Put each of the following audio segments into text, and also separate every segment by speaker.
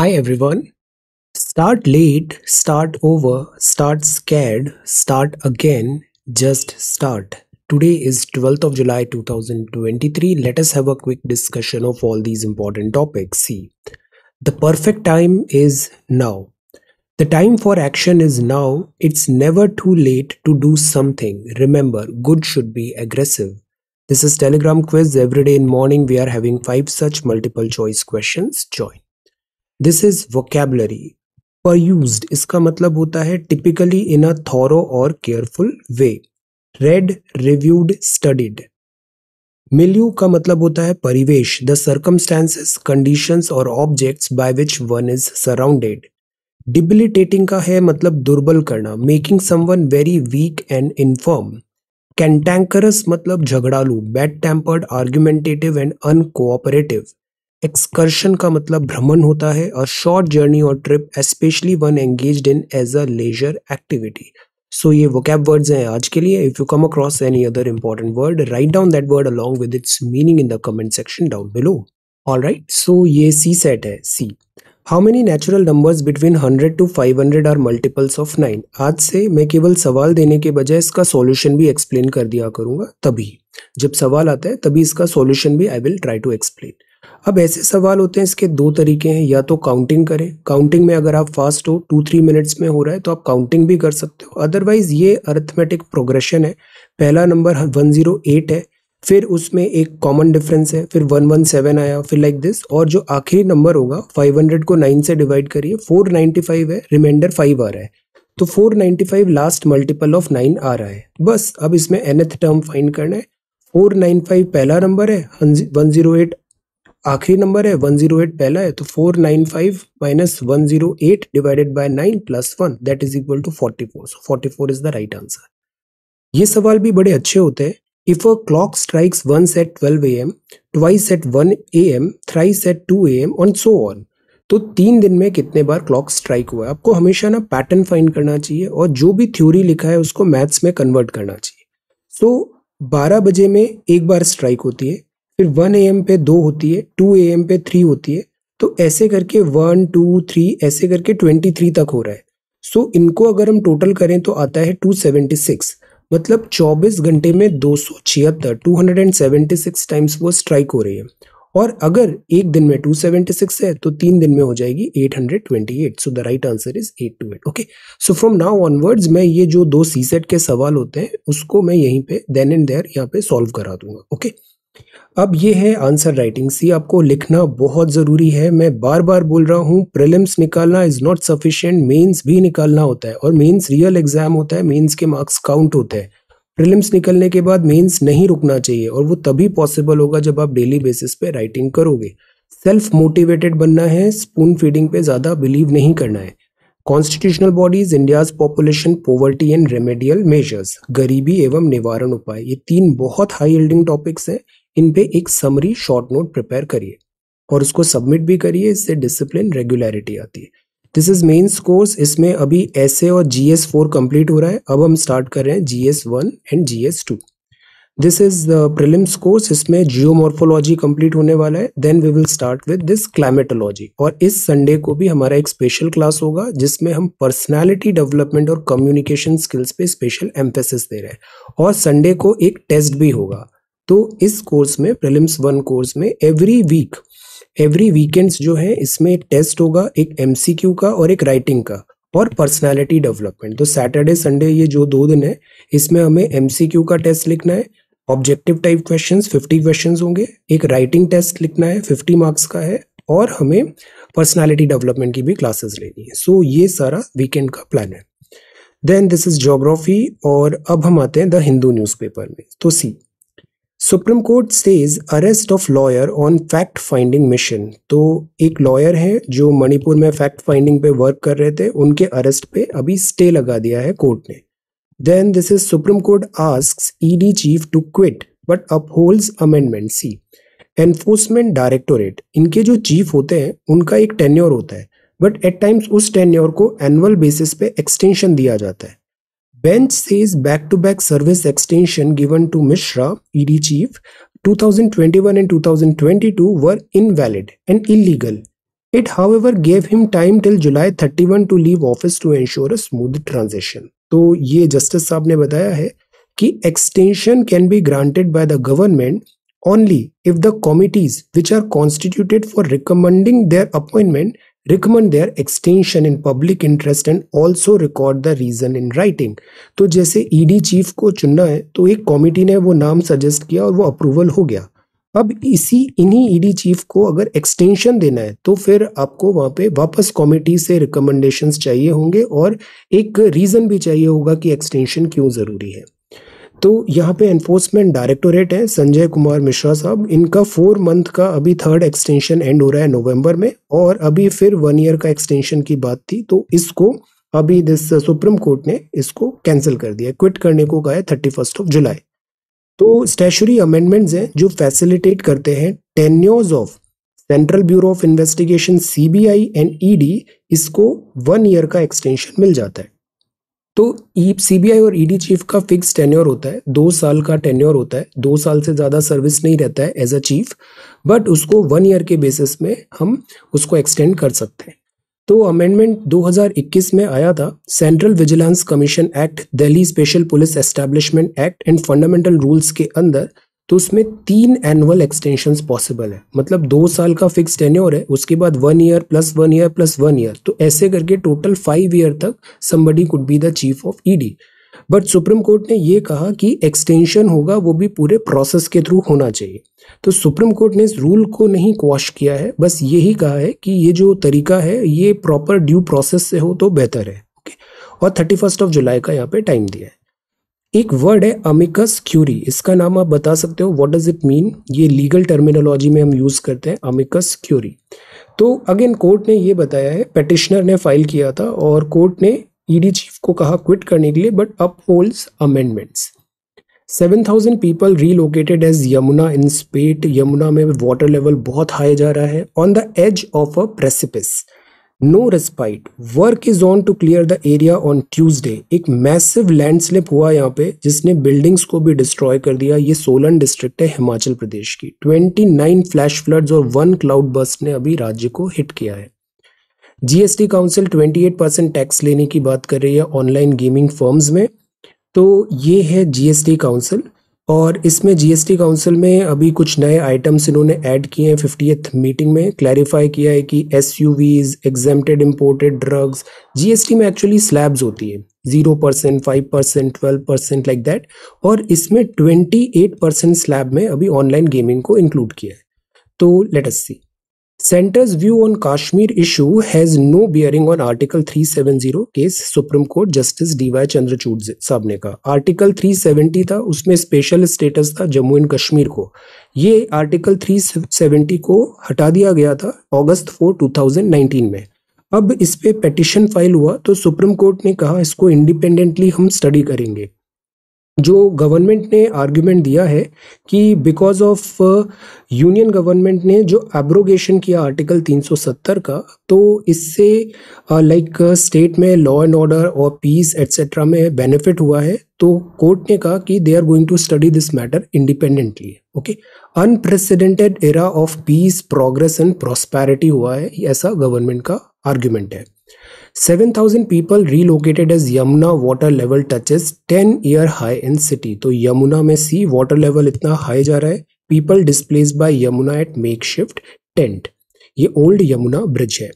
Speaker 1: Hi everyone. Start late, start over, start scared, start again, just start. Today is 12th of July 2023. Let us have a quick discussion of all these important topics. See, the perfect time is now. The time for action is now. It's never too late to do something. Remember, good should be aggressive. This is Telegram quiz. Every day in morning we are having 5 such multiple choice questions. Join. This is vocabulary perused इसका मतलब होता है typically in a thorough or careful way. Read, reviewed, studied. Milieu का मतलब होता है परिवेश, the circumstances, conditions और objects by which one is surrounded. Debilitating का है मतलब दुर्बल करना, making someone very weak and infirm. Cantankerous मतलब झगड़ालू, bad tempered, argumentative and uncooperative. Excursion का मतलब भ्रमण होता है, और short journey or trip specially one engaged in as a leisure activity. So ये वोकैब वर्ड्स हैं आज के लिए। If you come across any other important word, write down that word along with its meaning in the comment section down below. Alright, so ये CSAT है। See, how many natural numbers between 100 to 500 are multiples of 9? आज से मैं केवल सवाल देने के बजाय इसका सॉल्यूशन भी एक्सप्लेन कर दिया करूंगा। तभी जब सवाल आता है तभी इसका सॉल्यूशन भी I will try to explain. अब ऐसे सवाल होते हैं, इसके दो तरीके हैं। या तो काउंटिंग करें, काउंटिंग में अगर आप फास्ट हो, 2-3 मिनट्स में हो रहा है तो आप काउंटिंग भी कर सकते हो। अदरवाइज ये अरिथमेटिक प्रोग्रेशन है। पहला नंबर 108 है, फिर उसमें एक कॉमन डिफरेंस है, फिर 117 आया, फिर लाइक दिस। और जो आखिरी नंबर होगा 500 को 9 से डिवाइड करिए, 495 है, रिमाइंडर 5 आ रहा है, तो 495 लास्ट मल्टीपल ऑफ 9 आ रहा है। बस अब इसमें nth टर्म फाइंड करना है। 495 पहला नंबर है, 108 आखिरी नंबर है, 108 पहला है, तो 495 minus 108 divided by 9 plus 1 that is equal to 44। So 44 is the right answer. ये सवाल भी बड़े अच्छे होते हैं। If a clock strikes once at 12 AM, twice at 1 AM, thrice at 2 AM और सो ऑन, तो 3 दिन में कितने बार क्लॉक स्ट्राइक हुआ है? आपको हमेशा ना पैटर्न फाइंड करना चाहिए, और जो भी थ्योरी लिखा है उसको मैथ्स में कन्वर्ट करना चाहिए। सो 12 बजे में एक बार स्ट्राइक होती है, फिर 1 AM पे 2 होती है, 2 AM पे 3 होती है, तो ऐसे करके 1 2 3 ऐसे करके 23 तक हो रहा है। सो इनको अगर हम टोटल करें तो आता है 276, मतलब 24 घंटे में 276 276 टाइम्स वो स्ट्राइक हो रही है। और अगर एक दिन में 276 है तो 3 दिन में हो जाएगी 828। So the right answer is 828। Okay, so from now onwards मैं ये जो 2 सी सेट के सवाल होते हैं उसको मैं यहीं पे देन एंड देयर यहाँ पे सॉल्व करा दूंगा। ओके, अब ये है आंसर राइटिंग। सी, आपको लिखना बहुत जरूरी है। मैं बार बार बोल रहा हूँ, प्रीलिम्स निकालना इज नॉट सफिशिएंट, मेंस भी निकालना होता है, और मेंस रियल एग्जाम होता है, मेंस के मार्क्स काउंट होते हैं। प्रीलिम्स निकलने के बाद मेंस नहीं रुकना चाहिए, और वो तभी पॉसिबल होगा जब आप डेली बेसिस पे राइटिंग करोगे। सेल्फ मोटिवेटेड बनना है, स्पून फीडिंग पे ज्यादा बिलीव नहीं करना है। Constitutional bodies, India's population, poverty and remedial measures, गरीबी एवं निवारण उपाय, ये 3 बहुत हाई यील्डिंग टॉपिक्स हैं। इन पे एक समरी शॉर्ट नोट प्रिपेयर करिए और उसको सबमिट भी करिए, इससे डिसिप्लिन रेगुलरिटी आती है। This is mains course. इसमें अभी एसए और GS4 कंप्लीट हो रहा है। अब हम स्टार्ट कर रहे हैं GS1 and GS2। This is prelims course, इसमें जियोमॉर्फोलॉजी कंप्लीट होने वाला है। Then we will start with this climatology, और इस संडे को भी हमारा एक स्पेशल क्लास होगा जिसमें हम पर्सनालिटी डेवलपमेंट और कम्युनिकेशन स्किल्स पे स्पेशल एम्फेसिस दे रहे हैं, और संडे को एक टेस्ट भी होगा। तो इस कोर्स में, प्रीलिम्स 1 कोर्स में, एवरी वीकेंड्स जो है इसमें एक टेस्ट होगा, एक MCQ का और एक राइटिंग का, और पर्सनालिटी डेवलपमेंट। तो सैटरडे संडे ये जो 2 दिन है इसमें हमें MCQ का टेस्ट लिखना है, ऑब्जेक्टिव टाइप क्वेश्चंस 50 क्वेश्चंस होंगे, एक राइटिंग टेस्ट लिखना है 50 मार्क्स का है, और हमें पर्सनालिटी डेवलपमेंट की भी क्लासेस लेनी है। सो ये सारा वीकेंड का प्लान है। देन दिस इज ज्योग्राफी, और अब हम आते हैं द हिंदू न्यूज़पेपर में। तो see, Supreme Court says arrest of lawyer on fact finding mission. तो एक लॉयर है जो मणिपुर में फैक्ट फाइंडिंग पे वर्क कर रहे थे, उनके अरेस्ट पे अभी स्टे लगा दिया है कोर्ट ने। Then this is Supreme Court asks ED chief to quit but upholds amendment. See, enforcement directorate, इनके जो चीफ होते हैं उनका एक टेन्योर होता है, बट एट टाइम्स उस टेन्योर को एनुअल बेसिस पे एक्सटेंशन दिया जाता है। Bench says back-to-back service extension given to Mishra, ED chief, 2021 and 2022 were invalid and illegal. It, however, gave him time till July 31 to leave office to ensure a smooth transition. तो ये justice साहब ने बताया है कि extension can be granted by the government only if the committees which are constituted for recommending their appointment recommend their extension in public interest and also record the reason in writing. तो जैसे ED chief को चुनना है तो एक committee ने वो नाम सजेस्ट किया और वो अप्रूवल हो गया। अब इन्हीं ईडी चीफ को अगर एक्सटेंशन देना है तो फिर आपको वहां पे वापस कमेटी से रिकमेंडेशंस चाहिए होंगे और एक रीजन भी चाहिए होगा कि एक्सटेंशन क्यों जरूरी है। तो यहाँ पे एनफोर्समेंट डायरेक्टोरेट है संजय कुमार मिश्रा साहब, इनका 4 मंथ का अभी 3rd एक्सटेंशन एंड हो रहा है नवंबर में, और अभी फिर 1 ईयर का एक्सटेंशन की बात थी तो इसको अभी सुप्रीम कोर्ट ने इसको कैंसिल कर दिया, क्विट करने को कहा है 31 जुलाई। तो स्टैचुटरी अमेंडमेंट्स हैं जो फैसिलिटेट करते हैं tenures of central bureau of investigation CBI and ED, इसको 1 ईयर का एक्सटेंशन मिल जाता है। तो सीबीआई और ईडी चीफ का फिक्स टेन्योर होता है, 2 साल का टेन्योर होता है, 2 साल से ज्यादा सर्विस नहीं रहता है एज अ चीफ, बट उसको 1 ईयर के बेसिस में हम उसको एक्सटेंड कर सकते हैं। तो अमेंडमेंट 2021 में आया था, central vigilance commission act, Delhi special police establishment act and fundamental rules के अंदर। तो उसमें 3 एनुअल एक्सटेंशंस पॉसिबल है, मतलब 2 साल का फिक्स टेन्योर है, उसके बाद 1 year plus 1 year plus 1 year, तो ऐसे करके टोटल 5 ईयर तक somebody could be the chief of ED. But supreme Court ने ये कहा कि एक्सटेंशन होगा वो भी पूरे प्रोसेस के थ्रू होना चाहिए। तो सुप्रीम कोर्ट ने इस रूल को नहीं क्वॉश किया है, बस यही कहा है कि ये जो तरीका है ये प्रॉपर ड्यू प्रोसेस से हो तो बेहतर है। ओके, और 31 जुलाई का यहाँ पे टाइम दिया है। एक वर्ड है अमिकस क्यूरी, इसका नाम आप बता सकते हो, व्हाट डज इट मीन? ये लीगल टर्मिनोलॉजी में हम यूज करते हैं अमिकस क्यूरी। तो अगेन कोर्ट ने ये बताया है, पेटिशनर ने फाइल किया था और कोर्ट ने ईडी चीफ को कहा क्विट करने के लिए, but upholds amendments. 7,000 people relocated as Yamuna in spate, Yamuna में वाटर लेवल बहुत हाई जा रहा है, on the edge of a precipice, no respite, work is on to clear the area on Tuesday. एक मैसिव लैंडस्लिप हुआ यहाँ पे जिसने बिल्डिंग्स को भी डिस्ट्रॉय कर दिया। ये सोलन डिस्ट्रिक्ट है हिमाचल प्रदेश की। 29 फ्लैश फ्लड्स और 1 क्लाउड बर्स्ट ने अभी राज्य को हिट किया है। जीएसटी काउंसिल 28% टैक्स लेने की बात कर रही है ऑनलाइन गेमिंग फर्म्स में। तो ये है जीएसटी काउंसिल, और इसमें जीएसटी काउंसिल में अभी कुछ नए आइटम्स इन्होंने ऐड किए हैं। 50th मीटिंग में क्लैरिफाई किया है कि SUVs, exempted imported drugs, GST में एक्चुअली स्लैब्स होती है 0%, 5%, 12% लाइक दैट, और इसमें 28% स्लैब में अभी ऑनलाइन गेमिंग को इंक्लूड किया है। तो let us see. Centre's view on Kashmir issue has no bearing on Article 370 case, Supreme Court justice D Y Chandrachud साहब ने कहा। आर्टिकल 370 था, उसमें स्पेशल स्टेटस था जम्मू एंड कश्मीर को। ये आर्टिकल 370 को हटा दिया गया था अगस्त 4, 2019 में। अब इस पे पेटिशन फाइल हुआ तो सुप्रीम कोर्ट ने कहा इसको इंडिपेंडेंटली हम स्टडी करेंगे। जो गवर्नमेंट ने आर्ग्यूमेंट दिया है कि बिकॉज ऑफ यूनियन गवर्नमेंट ने जो एब्रोगेशन किया आर्टिकल 370 का, तो इससे लाइक स्टेट में लॉ एंड ऑर्डर और पीस एटसेट्रा में बेनिफिट हुआ है। तो कोर्ट ने कहा कि they are going to study this matter independently. Okay, unprecedented era of peace, progress and prosperity हुआ है, ऐसा गवर्नमेंट का आर्ग्यूमेंट है। 7,000 people relocated as Yamuna water level touches 10-year high in city। तो यमुना में सी वाटर लेवल इतना high जा रहा है। People displaced by Yamuna at makeshift tent। ये ओल्ड यमुना ब्रिज है।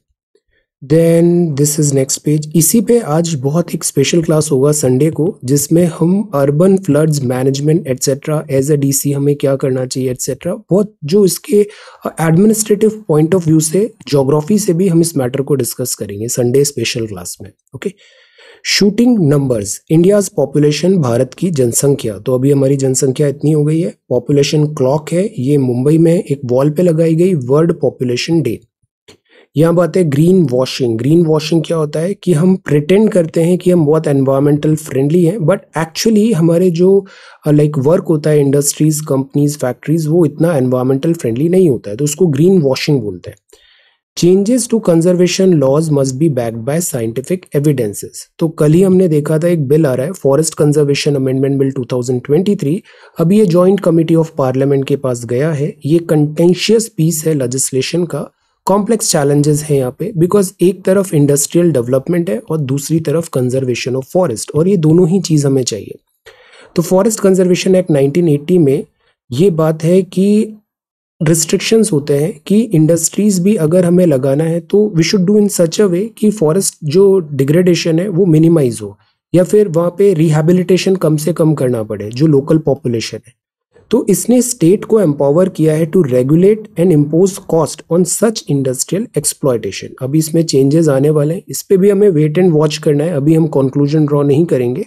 Speaker 1: Then this is next page. इसी पे आज बहुत एक स्पेशल क्लास होगा संडे को, जिसमें हम urban floods management etcetera, as a DC हमें क्या करना चाहिए एटसेट्रा, बहुत जो इसके एडमिनिस्ट्रेटिव पॉइंट ऑफ व्यू से, ज्योग्राफी से भी हम इस मैटर को डिस्कस करेंगे संडे स्पेशल क्लास में। Okay, shooting numbers, India's population, Bharat की जनसंख्या। तो अभी हमारी जनसंख्या इतनी हो गई है। पॉपुलेशन क्लॉक है, ये मुंबई में एक वॉल पे लगाई गई, वर्ल्ड पॉपुलेशन डे। यहाँ बात है ग्रीन वॉशिंग। ग्रीन वॉशिंग क्या होता है कि हम प्रिटेंड करते हैं कि हम बहुत एनवायरमेंटल फ्रेंडली हैं, बट एक्चुअली हमारे जो लाइक वर्क होता है इंडस्ट्रीज, कंपनीज, फैक्ट्रीज, वो इतना एनवायरमेंटल फ्रेंडली नहीं होता है, तो उसको ग्रीन वॉशिंग बोलते हैं। Changes to conservation laws must be backed by scientific evidences. तो कल ही हमने देखा था एक बिल आ रहा है, फॉरेस्ट कंजर्वेशन अमेंडमेंट बिल 2023। अभी ये जॉइंट कमिटी ऑफ पार्लियामेंट के पास गया है। ये कंटेंशियस पीस है लेजिस्लेशन का, कॉम्प्लेक्स चैलेंजेस हैं यहाँ पे, बिकॉज एक तरफ इंडस्ट्रियल डेवलपमेंट है और दूसरी तरफ कंजर्वेशन ऑफ फॉरेस्ट, और ये दोनों ही चीज़ हमें चाहिए। तो फॉरेस्ट कंजर्वेशन एक्ट 1980 में ये बात है कि रिस्ट्रिक्शंस होते हैं कि इंडस्ट्रीज भी अगर हमें लगाना है तो वी शुड डू इन सच अ वे कि फॉरेस्ट जो डिग्रेडेशन है वो मिनिमाइज हो, या फिर वहाँ पे रिहैबिलिटेशन कम से कम करना पड़े जो लोकल पॉपुलेशन है। तो इसने स्टेट को एम्पावर किया है to regulate and impose cost on such industrial exploitation. अभी इसमें चेंजेस आने वाले हैं, इस पे भी हमें वेट एंड वॉच करना है, अभी हम कंक्लूजन ड्रॉ नहीं करेंगे।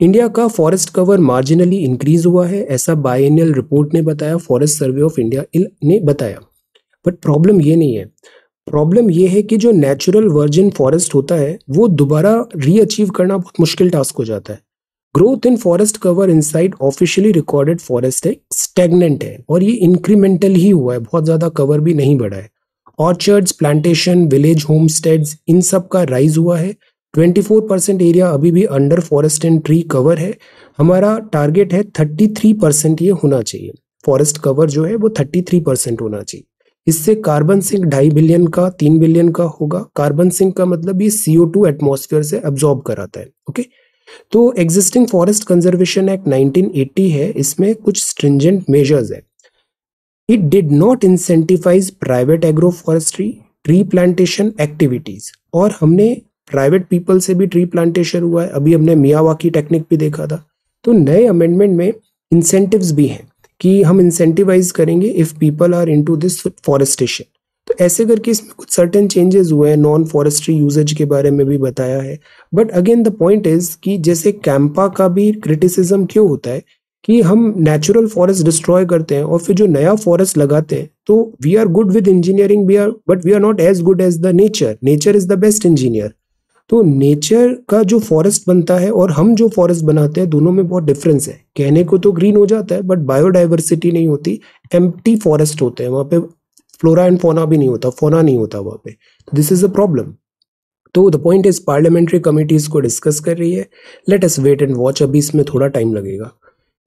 Speaker 1: इंडिया का फॉरेस्ट कवर मार्जिनली इंक्रीज हुआ है, ऐसा बायएनियल रिपोर्ट ने बताया, फॉरेस्ट सर्वे ऑफ इंडिया ने बताया। बट प्रॉब्लम ये नहीं है, प्रॉब्लम ये है कि जो नेचुरल वर्जिन फॉरेस्ट होता है वो दोबारा रीअचीव करना बहुत मुश्किल टास्क हो जाता है। Growth in forest cover inside officially recorded forest है स्टैग्नेंट है, और ये इंक्रीमेंटल ही हुआ है, बहुत ज्यादा कवर भी नहीं बढ़ा है। ऑर्चर्ड्स, प्लांटेशन, विलेज होमस्टेड्स, इन सब का राइज हुआ है। 24% एरिया अभी भी under forest and tree cover है। हमारा टारगेट है 33% ये होना चाहिए, फॉरेस्ट कवर जो है वो 33% होना चाहिए। इससे कार्बन सिंक 2.5 बिलियन का 3 बिलियन का होगा। कार्बन सिंक का मतलब ये CO2 एटमॉस्फेयर से एब्जॉर्ब कराता है। ओके, तो एग्जिस्टिंग फॉरेस्ट कंजर्वेशन एक्ट 1980 है, इसमें कुछ स्ट्रिंजेंट मेजर्स है। It did not incentivise private agro forestry tree plantation activities, और हमने प्राइवेट पीपल से भी ट्री प्लांटेशन हुआ है, अभी हमने मियावाकी टेक्निक भी देखा था। तो नए अमेंडमेंट में इंसेंटिव्स भी हैं कि हम इंसेंटिवाइज करेंगे if people are into this forestation. तो ऐसे करके इसमें कुछ सर्टेन चेंजेस हुए हैं, नॉन फॉरेस्ट्री यूजेज के बारे में भी बताया है। But again the point is कि जैसे कैंपा का भी क्रिटिसिज्म क्यों होता है कि हम नेचुरल फॉरेस्ट डिस्ट्रॉय करते हैं और फिर जो नया फॉरेस्ट लगाते हैं, तो we are good with engineering, but we are not as good as the nature. Nature is the best engineer. तो नेचर का जो फॉरेस्ट बनता है और हम जो फॉरेस्ट बनाते हैं, दोनों में बहुत डिफरेंस है। कहने को तो ग्रीन हो जाता है बट बायोडाइवर्सिटी नहीं होती, एम्प्टी फॉरेस्ट होते हैं, वहाँ पे फ्लोरा एंड फोना भी नहीं होता, फोना नहीं होता वहाँ पे। This is a problem. तो the point is parliamentary committees को डिस्कस कर रही है, let us wait and watch, अभी इसमें थोड़ा टाइम लगेगा।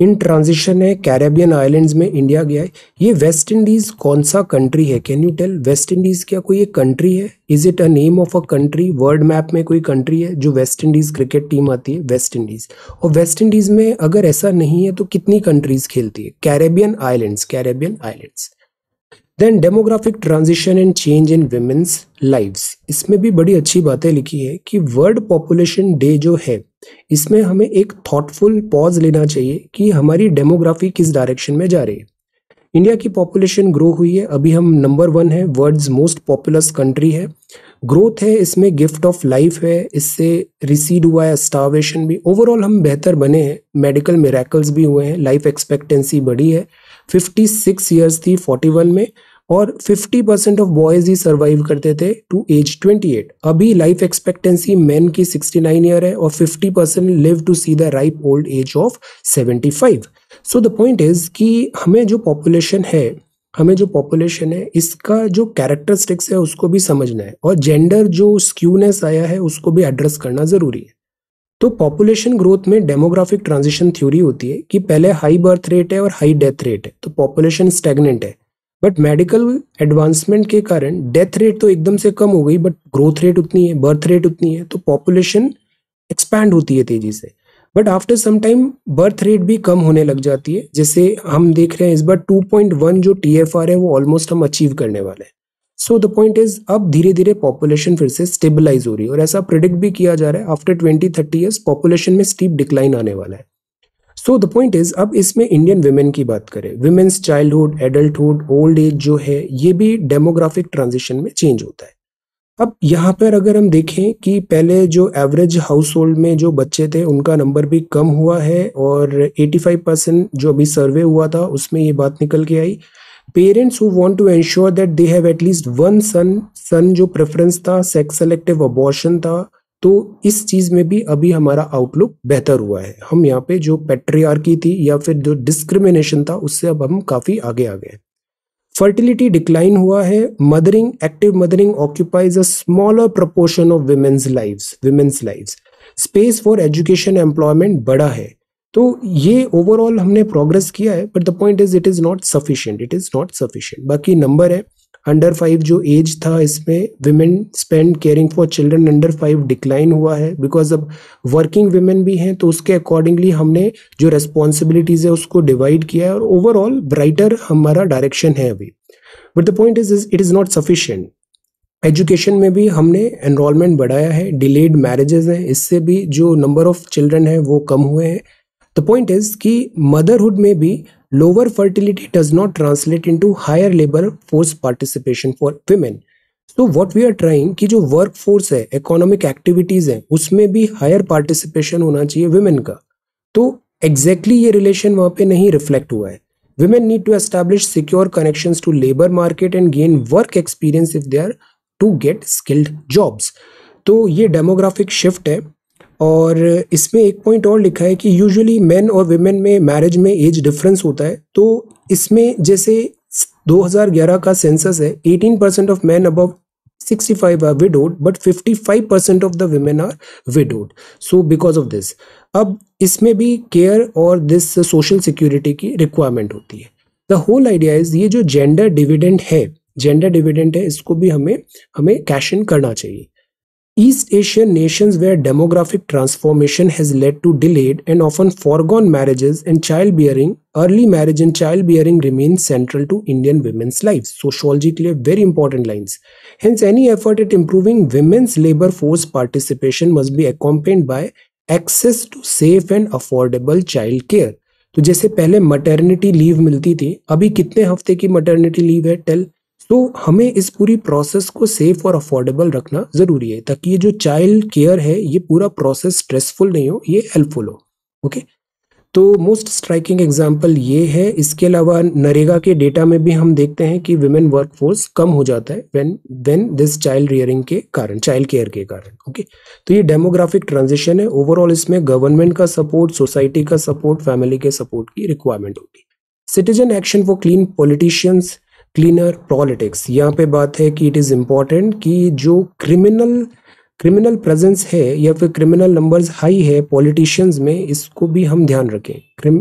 Speaker 1: इन ट्रांजिशन है, कैरेबियन आइलैंड्स में इंडिया गया है। ये वेस्ट इंडीज कौन सा कंट्री है, can you tell? West Indies क्या कोई एक कंट्री है? Is it a name of a country? World map में कोई कंट्री है जो वेस्ट इंडीज क्रिकेट टीम आती है? West Indies. और वेस्ट इंडीज में अगर ऐसा नहीं है तो कितनी कंट्रीज खेलती है? Caribbean islands, Caribbean islands. Then demographic transition and change in women's lives, इसमें भी बड़ी अच्छी बातें लिखी है कि वर्ल्ड पॉपुलेशन डे जो है, इसमें हमें एक थॉटफुल पॉज लेना चाहिए कि हमारी डेमोग्राफी किस डायरेक्शन में जा रही है। इंडिया की पॉपुलेशन ग्रो हुई है, अभी हम नंबर 1 है, वर्ल्ड्स मोस्ट पॉपुलस कंट्री है। ग्रोथ है, इसमें गिफ्ट ऑफ लाइफ है, इससे रिसीड हुआ है स्टारवेशन भी। ओवरऑल हम बेहतर बने हैं, मेडिकल मिरेकल्स भी हुए हैं, लाइफ एक्सपेक्टेंसी बढ़ी है। 56 ईयर्स थी 41 में, और 50% ऑफ बॉयज ही सर्वाइव करते थे टू एज 28। अभी लाइफ एक्सपेक्टेंसी मेन की 69 ईयर है और 50% live to see the ripe old age of 75। So the point is कि हमें जो पॉपुलेशन है इसका जो कैरेक्टरिस्टिक्स है उसको भी समझना है, और जेंडर जो स्क्यूनेस आया है उसको भी एड्रेस करना जरूरी है। तो पॉपुलेशन ग्रोथ में डेमोग्राफिक ट्रांजिशन थ्योरी होती है कि पहले हाई बर्थ रेट है और हाई डेथ रेट है, तो पॉपुलेशन स्टैग्नेंट है। बट मेडिकल एडवांसमेंट के कारण डेथ रेट तो एकदम से कम हो गई, बट ग्रोथ रेट उतनी है, बर्थ रेट उतनी है, तो पॉपुलेशन एक्सपैंड होती है तेजी से। But after some time birth rate भी कम होने लग जाती है, जैसे हम देख रहे हैं इस बार 2.1 जो TFR है वो ऑलमोस्ट हम अचीव करने वाले हैं। सो द पॉइंट इज अब धीरे धीरे पॉपुलेशन फिर से स्टेबलाइज हो रही है, और ऐसा प्रिडिक्ट भी किया जा रहा है आफ्टर 20-30 ईयर्स पॉपुलेशन में स्टीप डिक्लाइन आने वाला है। सो द पॉइंट इज अब इसमें इंडियन विमेन की बात करें, women's childhood, adulthood, old age जो है, ये भी डेमोग्राफिक ट्रांजिशन में चेंज होता है। अब यहाँ पर अगर हम देखें कि पहले जो एवरेज हाउस होल्ड में जो बच्चे थे उनका नंबर भी कम हुआ है, और 85% जो अभी सर्वे हुआ था उसमें ये बात निकल के आई। Parents who want to ensure that they have at least one son जो प्रेफरेंस था, सेक्स सेलेक्टिव अबॉर्शन था, तो इस चीज में भी अभी हमारा आउटलुक बेहतर हुआ है। हम यहाँ पे जो पेट्रियार्की थी या फिर जो डिस्क्रिमिनेशन था उससे अब हम काफी आगे आ गए। फर्टिलिटी डिक्लाइन हुआ है, mothering, active mothering occupies a smaller proportion of women's lives. Space for education employment बढ़ा है। तो ये ओवरऑल हमने प्रोग्रेस किया है, but the point is it is not sufficient, बाकी नंबर है। अंडर 5 जो एज था, इसमें women spend caring for children under 5 decline हुआ है, बिकॉज अब वर्किंग विमेन भी हैं, तो उसके अकॉर्डिंगली हमने जो रेस्पॉन्सिबिलिटीज है उसको डिवाइड किया है और ओवरऑल ब्राइटर हमारा डायरेक्शन है अभी। But the point is it is not sufficient. Education में भी हमने एनरोलमेंट बढ़ाया है, डिलेड मैरिजेस हैं, इससे भी जो नंबर ऑफ चिल्ड्रन है वो कम हुए हैं। द पॉइंट इज कि मदरहुड में भी lower fertility does not translate into higher labour force participation for women. तो व्हाट वी आर ट्राइंग कि जो वर्क फोर्स है, इकोनॉमिक एक्टिविटीज है, उसमें भी हायर पार्टिसिपेशन होना चाहिए विमेन का। तो एग्जैक्टली ये रिलेशन वहां पे नहीं रिफ्लेक्ट हुआ है। Women need to establish secure connections to labor market and gain work experience if they are to get skilled jobs। तो ये डेमोग्राफिक शिफ्ट है। और इसमें एक पॉइंट और लिखा है कि यूजुअली मेन और विमेन में मैरिज में एज डिफरेंस होता है। तो इसमें जैसे 2011 का सेंसस है, 18% of man above 65 are widowed but 55% of the women are widowed, so because of this अब इसमें भी केयर और दिस सोशल सिक्योरिटी की रिक्वायरमेंट होती है। द होल आइडिया इज ये जो जेंडर डिविडेंड है इसको भी हमें कैश इन करना चाहिए। East Asian nations where demographic transformation has led to delayed and often foregone marriages and childbearing, early marriage and childbearing remains central to Indian women's lives। Sociology के लिए very important lines। Hence, any effort at improving women's labor force participation must be accompanied by access to safe and affordable child care। तो जैसे पहले maternity leave मिलती थी, अभी कितने हफ्ते की maternity leave है टेल। तो हमें इस पूरी प्रोसेस को सेफ और अफोर्डेबल रखना जरूरी है, ताकि ये जो चाइल्ड केयर है ये पूरा प्रोसेस स्ट्रेसफुल नहीं हो, ये हेल्पफुल हो। ओके, तो मोस्ट स्ट्राइकिंग एग्जांपल ये है। इसके अलावा नरेगा के डेटा में भी हम देखते हैं कि विमेन वर्कफोर्स कम हो जाता है व्हेन दिस चाइल्ड रियरिंग के कारण, चाइल्ड केयर के कारण। ओके, तो ये डेमोग्राफिक ट्रांजिशन है। ओवरऑल इसमें गवर्नमेंट का सपोर्ट, सोसाइटी का सपोर्ट, फैमिली के सपोर्ट की रिक्वायरमेंट होगी। Citizen action for clean politicians, cleaner politics. यहाँ पे बात है कि इट इज इम्पॉर्टेंट कि जो क्रिमिनल प्रेजेंस है या फिर क्रिमिनल नंबर्स हाई है पॉलिटिशियंस में, इसको भी हम ध्यान रखें।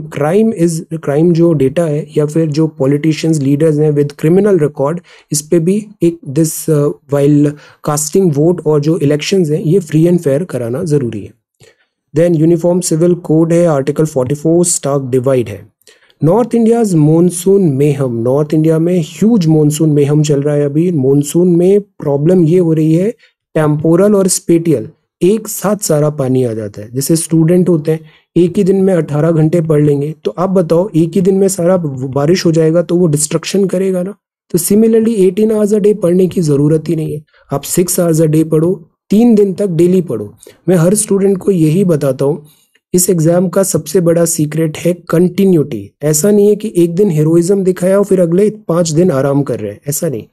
Speaker 1: क्राइम जो डेटा है या फिर जो पॉलिटिशियंस लीडर्स हैं विद क्रिमिनल रिकॉर्ड, इस पे भी एक दिस वाइल कास्टिंग वोट और जो इलेक्शंस हैं ये फ्री एंड फेयर कराना जरूरी है। देन यूनिफॉर्म सिविल कोड है, आर्टिकल 44 स्टार्क डिवाइड है। North India's monsoon mayhem, north India में ह्यूज मॉनसून मेहम चल रहा है अभी। मॉनसून में प्रॉब्लम ये हो रही है, टेम्पोरल और स्पेटियल एक साथ सारा पानी आ जाता है। जैसे स्टूडेंट होते हैं, एक ही दिन में 18 घंटे पढ़ लेंगे, तो आप बताओ एक ही दिन में सारा बारिश हो जाएगा तो वो डिस्ट्रक्शन करेगा ना। तो सिमिलरली 18 आवर्स अ डे पढ़ने की जरूरत ही नहीं है, आप 6 आवर्स अ डे पढ़ो, 3 दिन तक डेली पढ़ो। मैं हर स्टूडेंट को यही बताता हूँ, इस एग्जाम का सबसे बड़ा सीक्रेट है कंटिन्यूटी। ऐसा नहीं है कि एक दिन हीरोइज्म दिखाया और फिर अगले 5 दिन आराम कर रहे हैं, ऐसा नहीं।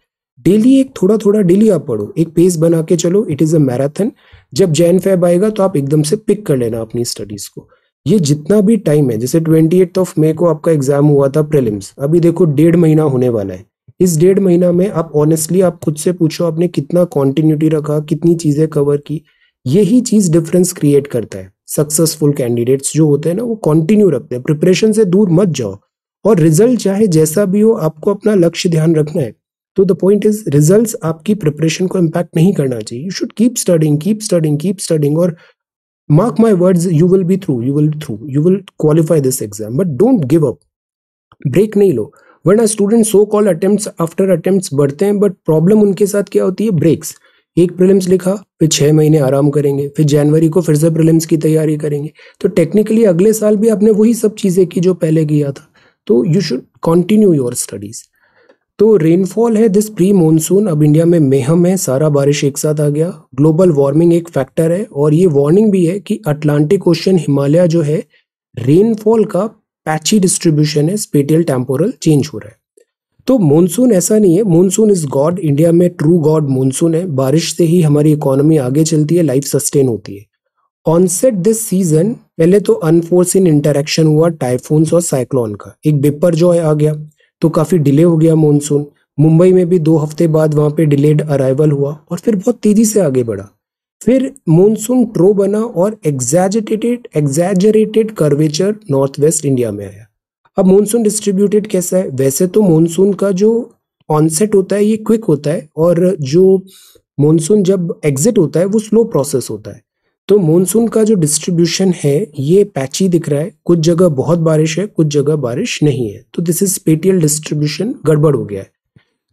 Speaker 1: डेली एक थोड़ा थोड़ा डेली आप पढ़ो, एक पेस बना के चलो। It is a marathon. जब जैन फेब आएगा तो आप एकदम से पिक कर लेना अपनी स्टडीज को। ये जितना भी टाइम है, जैसे 28 मई को आपका एग्जाम हुआ था प्रीलिम्स, अभी देखो 1.5 महीना होने वाला है। इस 1.5 महीना में आप ऑनेस्टली आप खुद से पूछो आपने कितना कॉन्टिन्यूटी रखा, कितनी चीजें कवर की। यही चीज डिफरेंस क्रिएट करता है। सक्सेसफुल कैंडिडेट्स जो होते हैं ना, वो कंटिन्यू रखते हैं, प्रिपरेशन से दूर मत जाओ। और रिजल्ट चाहे जैसा भी हो, आपको अपना लक्ष्य ध्यान रखना है। तो द पॉइंट इज, रिजल्ट्स आपकी प्रिपरेशन को इम्पैक्ट नहीं करना चाहिए। You should keep studying, keep studying, keep studying, और mark my words, you will be through, you will qualify this exam. But don't give up, break नहीं लो। वरना student so call attempts after attempts बढ़ते हैं, but problem उनके साथ क्या होती है, ब्रेक्स। एक प्रीलिम्स लिखा, फिर 6 महीने आराम करेंगे, फिर जनवरी को फिर से प्रीलिम्स की तैयारी करेंगे। तो टेक्निकली अगले साल भी आपने वही सब चीजें की जो पहले किया था। तो you should continue your studies. तो रेनफॉल है दिस प्री मॉनसून। अब इंडिया में मेहम है, सारा बारिश एक साथ आ गया। ग्लोबल वार्मिंग एक फैक्टर है, और ये वार्निंग भी है कि अटलांटिक ओशन, हिमालय जो है, रेनफॉल का पैची डिस्ट्रीब्यूशन है, स्पेटियल टेम्पोरल चेंज हो रहा है। तो मॉनसून ऐसा नहीं है, मॉनसून इज गॉड। इंडिया में ट्रू गॉड मॉनसून है। बारिश से ही हमारी इकोनॉमी आगे चलती है, लाइफ सस्टेन होती है। ऑनसेट दिस सीजन, पहले तो अनफोर्सिन इंटरेक्शन हुआ टाइफून्स और साइक्लोन का। एक बिपर जो है आ गया, तो काफी डिले हो गया मॉनसून। मुंबई में भी 2 हफ्ते बाद वहां पे डिलेड अराइवल हुआ, और फिर बहुत तेजी से आगे बढ़ा। फिर मॉनसून ट्रो बना और exaggerated curvature north west India में आया। अब मॉनसून डिस्ट्रीब्यूटेड कैसा है, वैसे तो मॉनसून का जो ऑनसेट होता है ये क्विक होता है और जो मॉनसून जब एग्जिट होता है वो स्लो प्रोसेस होता है। तो मॉनसून का जो डिस्ट्रीब्यूशन है ये पैची दिख रहा है, कुछ जगह बहुत बारिश है, कुछ जगह बारिश नहीं है, तो दिस इज स्पेटियल डिस्ट्रीब्यूशन गड़बड़ हो गया है।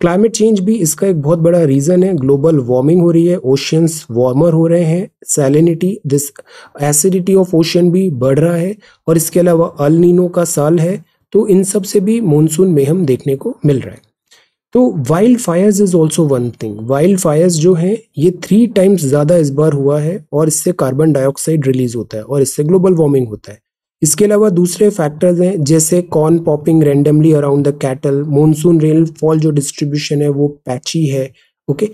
Speaker 1: क्लाइमेट चेंज भी इसका एक बहुत बड़ा रीजन है, ग्लोबल वार्मिंग हो रही है, ओशियंस वार्मर हो रहे हैं, salinity this acidity of ocean भी बढ़ रहा है, और इसके अलावा अल नीनो का साल है, तो इन सब से भी मॉनसून में हम देखने को मिल रहा है। तो wild Fyers is also one thing, wild Fyers जो है ये 3 टाइम्स ज्यादा इस बार हुआ है, और इससे कार्बन डाइऑक्साइड रिलीज होता है और इससे ग्लोबल वार्मिंग होता है। इसके अलावा दूसरे फैक्टर्स हैं जैसे corn popping randomly around the cattle, monsoon rainfall जो डिस्ट्रीब्यूशन है वो पैची है। ओके,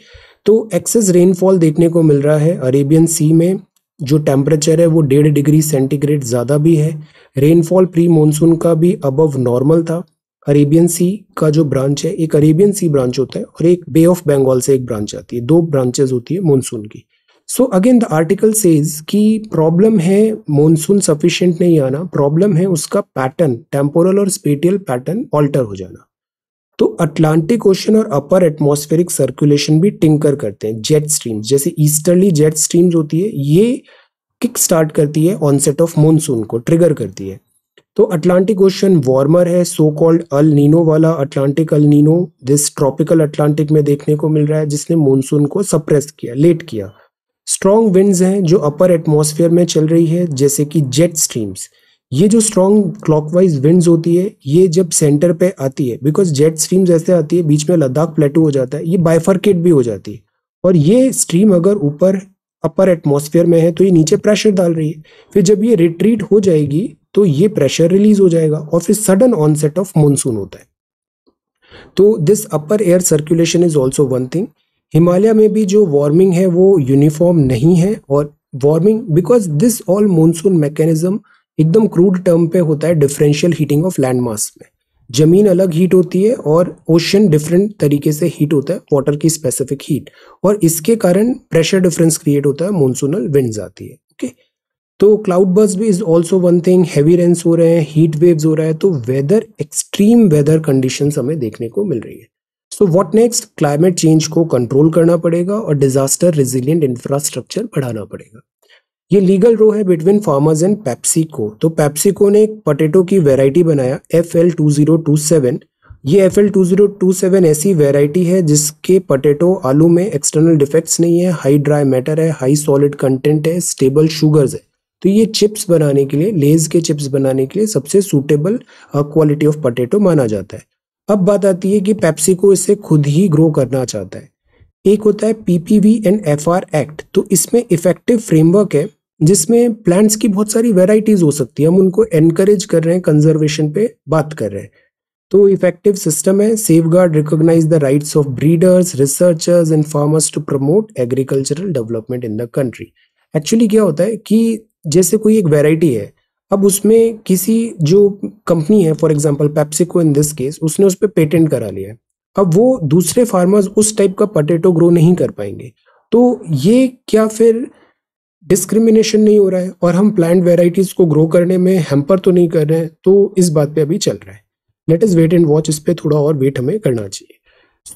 Speaker 1: तो एक्सेस रेनफॉल देखने को मिल रहा है अरेबियन सी में, जो टेम्परेचर है वो 1.5 डिग्री सेंटीग्रेड ज़्यादा भी है। रेनफॉल प्री मॉनसून का भी अबव नॉर्मल था। अरेबियन सी का जो ब्रांच है, एक अरेबियन सी ब्रांच होता है और एक बे ऑफ बंगाल से एक ब्रांच आती है, 2 ब्रांचेस होती है मॉनसून की। So again the article says कि प्रॉब्लम है मॉनसून सफिशिएंट नहीं आना, प्रॉब्लम है उसका पैटर्न, टेम्पोरल और स्पेटियल पैटर्न ऑल्टर हो जाना। तो अटलांटिक ओशन और अपर एटमॉस्फेरिक सर्कुलेशन भी टिंकर करते हैं। जेट स्ट्रीम्स जैसे ईस्टर्ली जेट स्ट्रीम्स होती है, ये किक स्टार्ट करती है ऑनसेट ऑफ मॉनसून को, ट्रिगर करती है। तो अटलांटिक ओशन वार्मर है, सो कॉल्ड अल नीनो वाला Atlantic El Nino this tropical Atlantic में देखने को मिल रहा है, जिसने मॉनसून को सप्रेस किया, लेट किया। स्ट्रॉन्ग विंड्स हैं जो अपर एटमॉस्फेयर में चल रही है, जैसे कि जेट स्ट्रीम्स। ये जो स्ट्रॉन्ग क्लॉकवाइज विंड्स होती है, ये जब सेंटर पे आती है, बिकॉज जेट स्ट्रीम्स ऐसे आती है बीच में लद्दाख प्लेटू हो जाता है, ये बाइफरकेट भी हो जाती है, और ये स्ट्रीम अगर ऊपर अपर एटमॉस्फेयर में है तो ये नीचे प्रेशर डाल रही है, फिर जब ये रिट्रीट हो जाएगी तो ये प्रेशर रिलीज हो जाएगा और फिर सडन ऑनसेट ऑफ मॉनसून होता है। तो this upper air circulation is also one thing. Himalaya में भी जो वार्मिंग है वो यूनिफॉर्म नहीं है, और warming because this all monsoon mechanism एकदम क्रूड टर्म पे होता है, differential heating of land mass में। जमीन अलग हीट होती है और ओशन डिफरेंट तरीके से हीट होता है, वाटर की स्पेसिफिक हीट, और इसके कारण प्रेशर डिफरेंस क्रिएट होता है, मॉनसूनल विंड्स आती है। ओके, तो क्लाउड बर्स्ट भी is also one thing, heavy rains हो रहे हैं, हीट वेव्स हो रहा है, तो वेदर एक्सट्रीम वेदर कंडीशंस हमें देखने को मिल रही है। So what next, climate change को कंट्रोल करना पड़ेगा और डिजास्टर रेजिलिएंट इंफ्रास्ट्रक्चर बढ़ाना पड़ेगा। ये लीगल रो है बिटवीन फार्मर्स एंड पेप्सिको। तो पेप्सिको ने एक पोटैटो की वेराइटी बनाया FL2027। ये FL2027 ऐसी वेराइटी है जिसके पोटैटो आलू में एक्सटर्नल डिफेक्ट्स नहीं है, हाई ड्राई मैटर है, हाई सॉलिड कंटेंट है, स्टेबल शुगर्स है, तो ये चिप्स बनाने के लिए, लेज के चिप्स बनाने के लिए सबसे सूटेबल क्वालिटी ऑफ पोटैटो माना जाता है। अब बात आती है कि पेप्सिको इसे खुद ही ग्रो करना चाहता है। एक होता है PPV एंड FR एक्ट, तो इसमें इफेक्टिव फ्रेमवर्क है जिसमें प्लांट्स की बहुत सारी वेराइटीज हो सकती है, हम उनको एनकरेज कर रहे हैं, कंजर्वेशन पे बात कर रहे हैं। तो इफेक्टिव सिस्टम है, safeguard recognise the rights of breeders, researchers and farmers to promote agricultural development in the country. Actually क्या होता है कि जैसे कोई एक वेराइटी है, अब उसमें किसी जो कंपनी है, for example PepsiCo in this case, उसने उस पर पेटेंट करा लिया है, अब वो दूसरे फार्मर्स उस टाइप का पोटैटो ग्रो नहीं कर पाएंगे, तो ये क्या फिर डिस्क्रिमिनेशन नहीं हो रहा है और हम प्लांट वेराइटीज को ग्रो करने में हैम्पर तो नहीं कर रहे हैं? तो इस बात पे अभी चल रहा है, let us wait and watch, इस पे थोड़ा और वेट हमें करना चाहिए।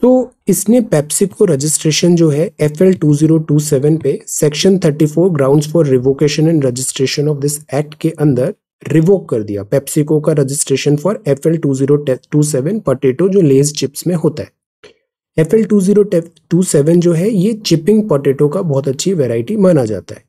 Speaker 1: तो इसने पेप्सिको रजिस्ट्रेशन जो है FL2027 पे section 34 grounds for revocation and registration of this act के अंदर रिवोक कर दिया पेप्सिको का रजिस्ट्रेशन फॉर FL2027 पोटैटो जो लेज चिप्स में होता है। FL2027 जो है ये चिपिंग पोटैटो का बहुत अच्छी वेराइटी माना जाता है।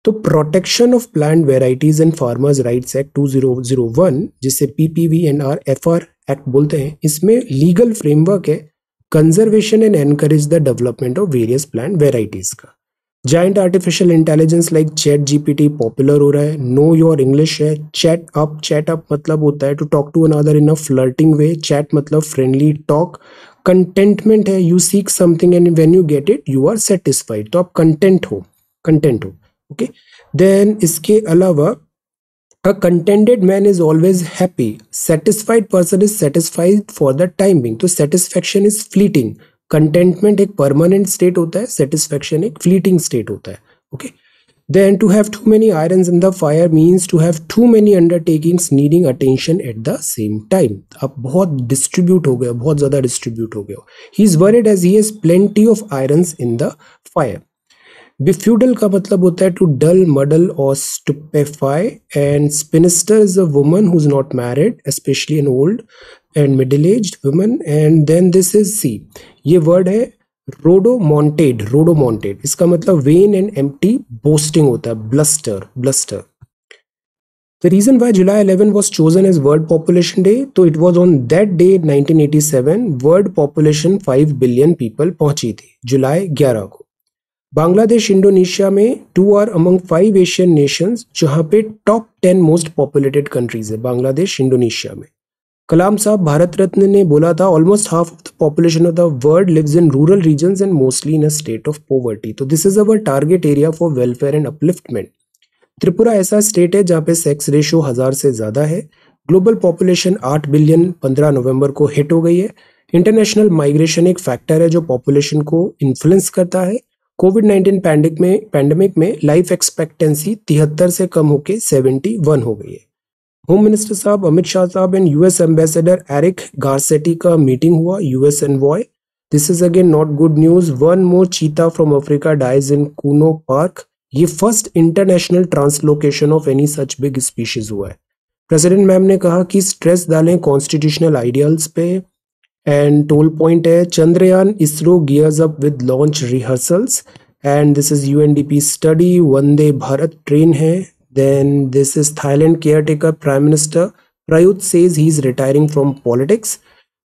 Speaker 1: तो protection of plant varieties and farmers rights act 2001, जिसे PPV एंड FR एक्ट बोलते हैं, इसमें लीगल फ्रेमवर्क है conservation and encourage the development of various plant varieties का। Giant artificial intelligence like chat GPT popular हो रहा है। नो योर इंग्लिश है, चैट अप मतलब होता है to talk to another in a flirting way, chat मतलब फ्रेंडली टॉक। कंटेंटमेंट है, you seek something and when you get it you are satisfied, तो आप कंटेंट हो। ओके, देन इसके अलावा A contented man is always happy. Satisfied person is satisfied for the time being. तो satisfaction is fleeting. Contentment एक permanent state होता है, satisfaction एक fleeting state होता है. Okay. Then to have too many irons in the fire means to have too many undertakings needing attention at the same time. अब बहुत distribute हो गया, बहुत ज़्यादा distribute हो गया. He is worried as he has plenty of irons in the fire. Befuddle का मतलब होता है to dull, muddle or stupefy, and spinster is a woman who's not married, especially an old and middle-aged woman. And then this is C. ये word है रोडोमोंटेड. रोडोमोंटेड इसका मतलब when and empty boasting होता है, bluster, bluster. The reason why July 11 was chosen as World Population Day, तो it was on that day 1987 world population 5 billion people पहुंची थी जुलाई 11 को. बांग्लादेश इंडोनेशिया में 2 आर अमंग 5 एशियन नेशंस जहां पे टॉप 10 मोस्ट पॉपुलेटेड कंट्रीज है बांग्लादेश इंडोनेशिया में. कलाम साहब भारत रत्न ने बोला था almost half of the population of the world lives in rural regions and mostly in a state of poverty. तो this is our target area for welfare and upliftment. Tripura ऐसा state है जहाँ पे सेक्स रेशो 1000 से ज़्यादा है. Global population 8 billion 15 नवंबर को hit हो गई है. इंटरनेशनल माइग्रेशन एक फैक्टर है जो पॉपुलेशन को इन्फ्लुएंस करता है. कोविड-19 पैंडेमिक में लाइफ एक्सपेक्टेंसी 73 से कम होकर 71 हो गई है. होम मिनिस्टर साहब अमित शाह साहब and US ambassador Eric Garcetti का मीटिंग हुआ, US envoy. This is again not good news. 1 more cheetah from Africa dies in Kuno park. ये first international translocation of any such big species हुआ है. प्रेसिडेंट मैम ने कहा कि स्ट्रेस डालें constitutional ideals पे. एंड टोल पॉइंट है Chandrayaan ISRO gears up with launch rehearsals. And this is UNDP study. Vande Bharat train है. Then this is Thailand caretaker Prime Minister Prayut says he is retiring from politics.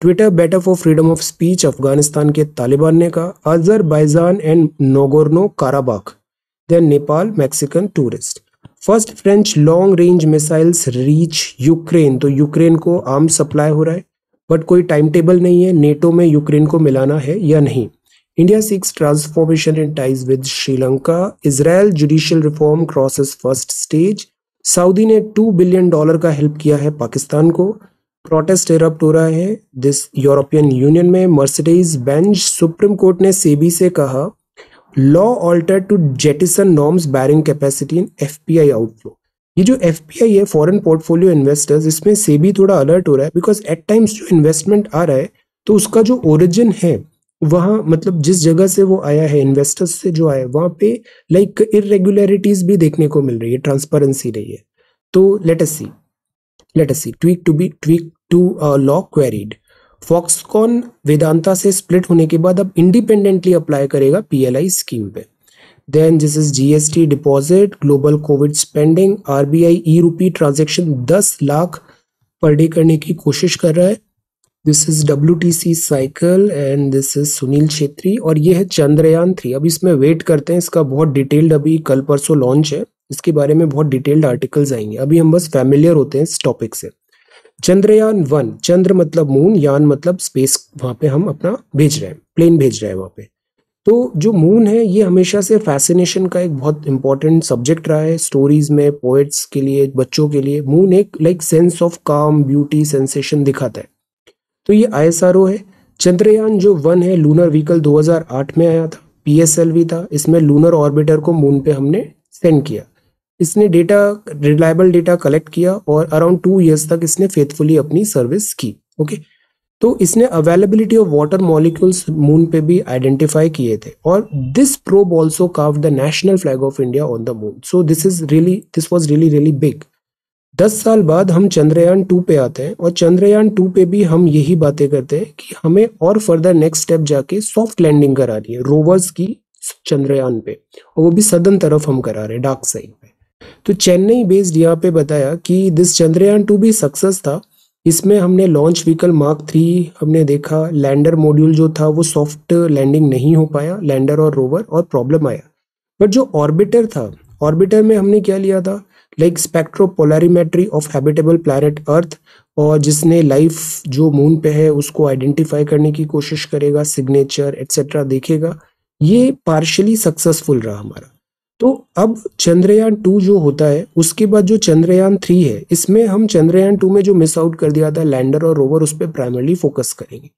Speaker 1: Twitter better for freedom of speech. Afghanistan के तालिबान ने कहा. Azerbaijan and Nagorno Karabakh. Then Nepal Mexican tourist. First French long range missiles reach Ukraine. तो Ukraine को arms supply हो रहा है but कोई time table नहीं है नेटो में यूक्रेन को मिलाना है या नहीं. India seeks transformation in ties with Sri Lanka. Israel judicial reform crosses first stage. Saudi ने $2 बिलियन का हेल्प किया है पाकिस्तान को. प्रोटेस्ट इरप्ट हो रहा है दिस यूरोपियन यूनियन में. Mercedes Benz. सुप्रीम कोर्ट ने सेबी से कहा law alter to jettison norms barring capacity in FPI outflow. ये जो एफपीआई है फॉरेन पोर्टफोलियो इन्वेस्टर्स, इसमें सेबी थोड़ा अलर्ट हो रहा है बिकॉज एट टाइम्स जो इन्वेस्टमेंट आ रहा है तो उसका जो ओरिजिन है वहाँ मतलब जिस जगह से वो आया है इन्वेस्टर्स से जो आया वहाँ पे लाइक इरेगुलरिटीज भी देखने को मिल रही है, ट्रांसपेरेंसी रही है. तो let us see tweak to law queried. Foxconn Vedanta से स्प्लिट होने के बाद अब इंडिपेंडेंटली अप्लाई करेगा पीएलआई स्कीम पे. Then this is GST deposit. Global covid spending. RBI e rupee transaction 10 lakh per day करने की कोशिश कर रहा है. This is WTC cycle and this is Sunil Chhetri. और ये है चंद्रयान 3. अब इसमें वेट करते हैं, इसका बहुत डिटेल्ड अभी कल परसों लॉन्च है, इसके बारे में बहुत डिटेल्ड आर्टिकल्स आएंगे. अभी हम बस फैमिलियर होते हैं इस टॉपिक से. चंद्रयान 1. चंद्र मतलब मून, यान मतलब स्पेस, वहां पे हम अपना भेज रहे हैं, प्लेन भेज रहे हैं वहां पे. तो जो मून है ये हमेशा से फैसिनेशन का एक बहुत इंपॉर्टेंट सब्जेक्ट रहा है स्टोरीज में, पोएट्स के लिए, बच्चों के लिए. मून एक लाइक सेंस ऑफ काम, ब्यूटी, सेंसेशन दिखाता है. तो ये ISRO है. चंद्रयान जो 1 है लूनर व्हीकल 2008 में आया था, PSLV था. इसमें लूनर ऑर्बिटर को मून पे हमने सेंड किया. इसने डेटा, रिलायबल डेटा कलेक्ट किया और अराउंड 2 इयर्स तक इसने फेथफुली अपनी सर्विस की. ओके. तो इसने availability of water molecules moon पे भी आइडेंटिफाई किए थे. और this probe also carved the national flag of India on the moon. So this was really big. 10 साल बाद हम चंद्रयान 2 पे आते हैं और चंद्रयान 2 पे भी हम यही बातें करते हैं कि हमें और फर्दर नेक्स्ट स्टेप जाके सॉफ्ट लैंडिंग करानी है रोवर्स की चंद्रयान पे, और वो भी सदर्न तरफ हम करा रहे हैं, डार्क साइड पे. तो चेन्नई बेस्ड यहाँ पे बताया कि दिस चंद्रयान 2 भी सक्सेस था. इसमें हमने लॉन्च व्हीकल मार्क 3 हमने देखा. लैंडर मॉड्यूल जो था वो सॉफ्ट लैंडिंग नहीं हो पाया, लैंडर और रोवर, और प्रॉब्लम आया. बट जो ऑर्बिटर था, ऑर्बिटर में हमने क्या लिया था, like स्पेक्ट्रोपोलरिमेट्री of habitable planet earth, और जिसने लाइफ जो मून पे है उसको आइडेंटिफाई करने की कोशिश करेगा, सिग्नेचर एक्सेट्रा देखेगा. ये पार्शियली सक्सेसफुल रहा हमारा. तो अब चंद्रयान 2 जो होता है उसके बाद जो चंद्रयान 3 है, इसमें हम चंद्रयान 2 में जो मिस आउट कर दिया था लैंडर और रोवर, उस पर प्राइमरली फोकस करेंगे.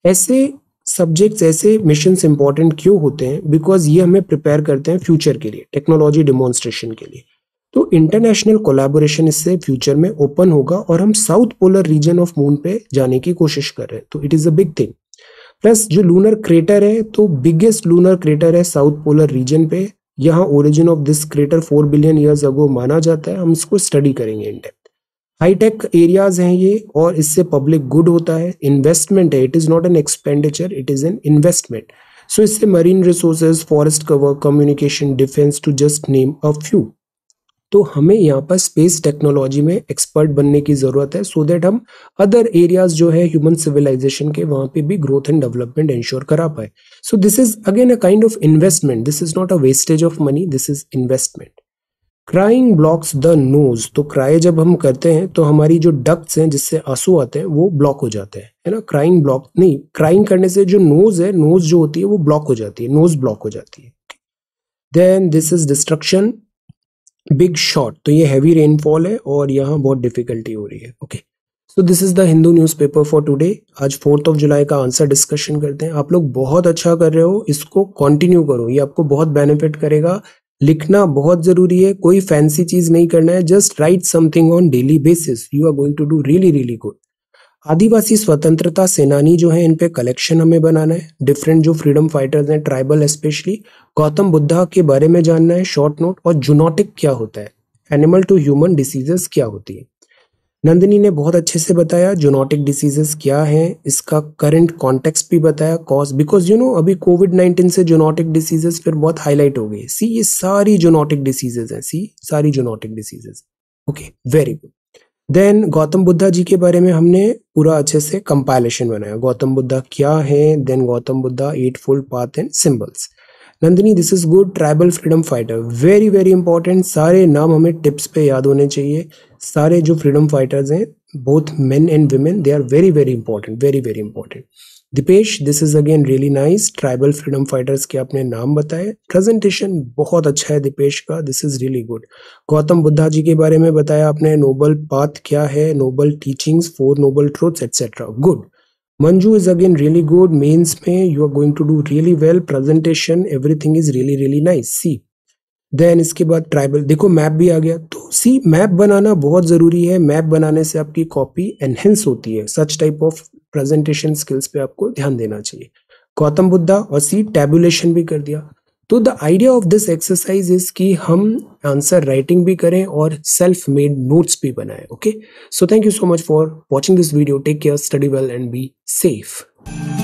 Speaker 1: ऐसे सब्जेक्ट्स ऐसे मिशंस इंपॉर्टेंट क्यों होते हैं? बिकॉज ये हमें प्रिपेयर करते हैं फ्यूचर के लिए, टेक्नोलॉजी डिमॉन्स्ट्रेशन के लिए। तो इंटरनेशनल कोलैबोरेशन इससे फ्यूचर में ओपन होगा और हम south polar region of moon पे जाने की कोशिश कर रहे हैं, तो it is a big thing. Plus जो लूनर क्रेटर है, तो बिगेस्ट लूनर क्रेटर है साउथ पोलर रीजन पे। यहाँ origin of this crater 4 billion years ago माना जाता है। हम इसको स्टडी करेंगे इन डेप्थ। हाईटेक एरियाज हैं ये, और इससे पब्लिक गुड होता है, इन्वेस्टमेंट है, it is not an expenditure, it is an investment. So इससे marine resources, forest cover, communication, defence, to just name a few. तो हमें यहाँ पर स्पेस टेक्नोलॉजी में एक्सपर्ट बनने की जरूरत है, सो दैट हम अदर एरियाज जो है ह्यूमन सिविलाइजेशन के, वहां पे भी ग्रोथ एंड डेवलपमेंट इंश्योर करा पाए। So this is again a kind of investment, this is not a wastage of money, this is investment. Crying blocks the nose, तो क्राई जब हम करते हैं तो हमारी जो डक्ट्स हैं जिससे आंसू आते हैं वो ब्लॉक हो जाते हैं, है ना। क्राइंग ब्लॉक नहीं, क्राइंग करने से जो नोज है, नोज जो होती है वो ब्लॉक हो जाती है, नोज ब्लॉक हो जाती है। Then this is destruction, big shot, तो ये हैवी रेनफॉल है और यहाँ बहुत डिफिकल्टी हो रही है। Okay, so this is the Hindu newspaper for today. आज 4 जुलाई का आंसर डिस्कशन करते हैं। आप लोग बहुत अच्छा कर रहे हो, इसको कंटिन्यू करो, ये आपको बहुत बेनिफिट करेगा। लिखना बहुत जरूरी है, कोई फैंसी चीज नहीं करना है, just write something on daily basis, you are going to do really really good. आदिवासी स्वतंत्रता सेनानी जो है, इन पे कलेक्शन हमें बनाना है, डिफरेंट जो फ्रीडम फाइटर्स हैं, ट्राइबल स्पेशली। गौतम बुद्धा के बारे में जानना है, शॉर्ट नोट। और जूनोटिक क्या होता है, एनिमल टू ह्यूमन डिसीजेस क्या होती है। नंदिनी ने बहुत अच्छे से बताया जूनोटिक डिसीजेस क्या हैं, इसका करंट कॉन्टेक्स्ट भी बताया, कॉज, बिकॉज अभी कोविड-19 से जूनोटिक डिसीजेस फिर बहुत हाईलाइट हो गई। सी, ये सारी जूनोटिक डिसीजेस हैं, सी सारी zoonotic diseases. Okay, very good. Then Gautam Buddha ji के बारे में हमने पूरा अच्छे से कंपाइलेशन बनाया, गौतम बुद्धा क्या है, then Gautam Buddha 8 path and symbols. Nandini, this is good. Tribal freedom fighter, very very important, सारे नाम हमें टिप्स पे याद होने चाहिए। सारे जो फ्रीडम फाइटर्स हैं, both men and women, they are very very important, very very important. Deepesh, this is again really nice, tribal freedom fighters के आपने नाम बताए, प्रेजेंटेशन बहुत अच्छा है दीपेश का, this is really good. Gautam Buddha ji के बारे में बताया आपने, नोबल पाथ क्या है, noble teachings, 4 noble truths etcetera, good. Manju is again really good. Mains में you are going to do really well. Presentation, everything is really really nice. See, then इसके बाद ट्राइबल, देखो मैप भी आ गया। तो सी, map बनाना बहुत जरूरी है, मैप बनाने से आपकी कॉपी एनहेंस होती है। Such type of presentation skills पे आपको ध्यान देना चाहिए। गौतम बुद्धा, और सी टैबुलेशन भी कर दिया। तो the idea of this exercise is कि हम आंसर राइटिंग भी करें और सेल्फ मेड नोट्स भी बनाएं। Okay, so thank you so much for watching this video. Take care, study well and be safe.